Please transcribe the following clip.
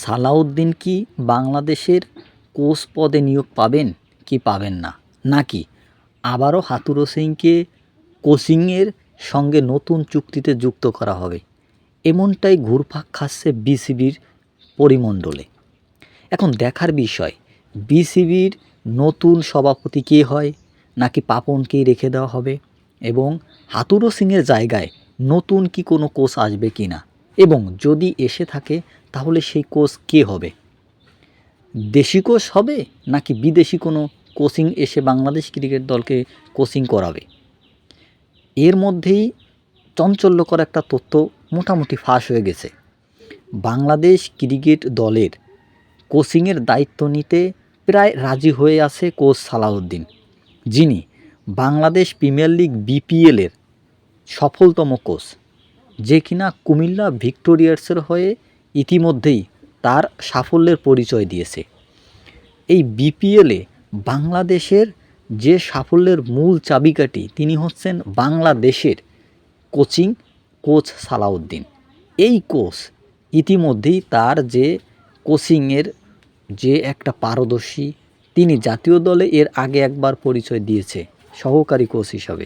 সালাউদ্দিন কি বাংলাদেশের কোচ পদে নিয়োগ পাবেন কি পাবেন না, নাকি আবারও হাথুরু সিংকে কোচিংয়ের সঙ্গে নতুন চুক্তিতে যুক্ত করা হবে? এমনটাই ঘুরপাক খাচ্ছে বিসিবির পরিমণ্ডলে। এখন দেখার বিষয়, বিসিবির নতুন সভাপতি কে হয়, নাকি পাপনকেই রেখে দেওয়া হবে, এবং হাথুরু সিংয়ের জায়গায় নতুন কি কোনো কোচ আসবে কি না, এবং যদি এসে থাকে তাহলে সেই কোচ কে হবে? দেশি কোচ হবে নাকি বিদেশি কোনো কোচিং এসে বাংলাদেশ ক্রিকেট দলকে কোচিং করাবে? এর মধ্যেই চাঞ্চল্যকর একটা তথ্য মোটামুটি ফাঁস হয়ে গেছে। বাংলাদেশ ক্রিকেট দলের কোচিংয়ের দায়িত্ব নিতে প্রায় রাজি হয়ে আছে কোচ সালাউদ্দিন, যিনি বাংলাদেশ প্রিমিয়ার লিগ বিপিএলের সফলতম কোচ, যে কিনা কুমিল্লা ভিক্টোরিয়ার্সের হয়ে ইতিমধ্যেই তার সাফল্যের পরিচয় দিয়েছে। এই বিপিএলে বাংলাদেশের যে সাফল্যের মূল চাবিকাঠি, তিনি হচ্ছেন বাংলাদেশের কোচ সালাউদ্দিন। এই কোচ ইতিমধ্যেই তার যে কোচিংয়ের যে একটা পারদর্শী, তিনি জাতীয় দলে এর আগে একবার পরিচয় দিয়েছে সহকারী কোচ হিসাবে।